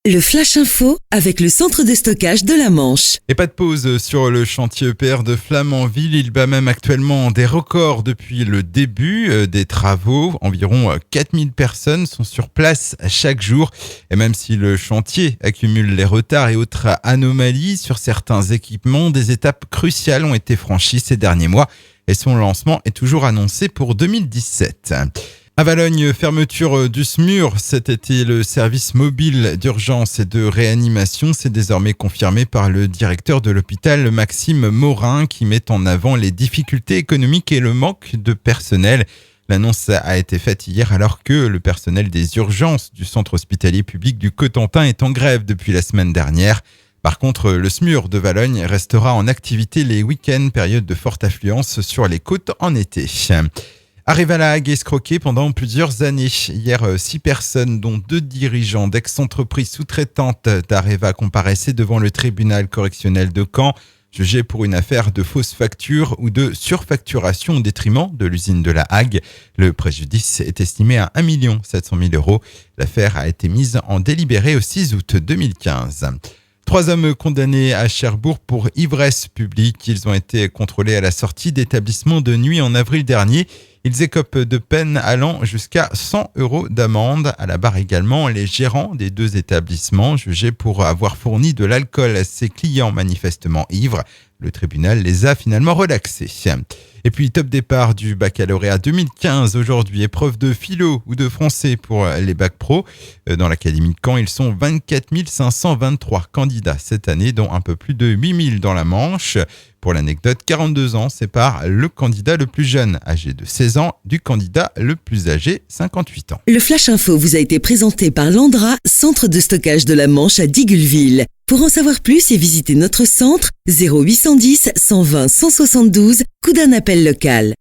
Le Flash Info avec le centre de stockage de la Manche. Et pas de pause sur le chantier EPR de Flamanville. Il bat même actuellement des records depuis le début des travaux. Environ 4000 personnes sont sur place chaque jour. Et même si le chantier accumule les retards et autres anomalies sur certains équipements, des étapes cruciales ont été franchies ces derniers mois. Et son lancement est toujours annoncé pour 2017. À Valognes, fermeture du SMUR. Cet été, le service mobile d'urgence et de réanimation s'est désormais confirmé par le directeur de l'hôpital, Maxime Morin, qui met en avant les difficultés économiques et le manque de personnel. L'annonce a été faite hier alors que le personnel des urgences du centre hospitalier public du Cotentin est en grève depuis la semaine dernière. Par contre, le SMUR de Valognes restera en activité les week-ends, période de forte affluence sur les côtes en été. Arrive à La Hague escroqué pendant plusieurs années. Hier, 6 personnes, dont 2 dirigeants d'ex-entreprises sous-traitantes d'Areva comparaissaient devant le tribunal correctionnel de Caen, jugés pour une affaire de fausses factures ou de surfacturation au détriment de l'usine de La Hague. Le préjudice est estimé à 1 700 000 €. L'affaire a été mise en délibéré au 6 août 2015. 3 hommes condamnés à Cherbourg pour ivresse publique. Ils ont été contrôlés à la sortie d'établissements de nuit en avril dernier. Ils écopent de peines allant jusqu'à 100 € d'amende. À la barre également, les gérants des 2 établissements jugés pour avoir fourni de l'alcool à ses clients manifestement ivres. Le tribunal les a finalement relaxés. Et puis, top départ du baccalauréat 2015 aujourd'hui. Épreuve de philo ou de français pour les bacs pro. Dans l'académie de Caen, ils sont 24 523 candidats cette année, dont un peu plus de 8000 dans la Manche. Pour l'anecdote, 42 ans sépare le candidat le plus jeune, âgé de 16 ans, du candidat le plus âgé, 58 ans. Le Flash Info vous a été présenté par Landra, centre de stockage de la Manche à Digulville. Pour en savoir plus et visiter notre centre, 0810 120 172, coup d'un appel local.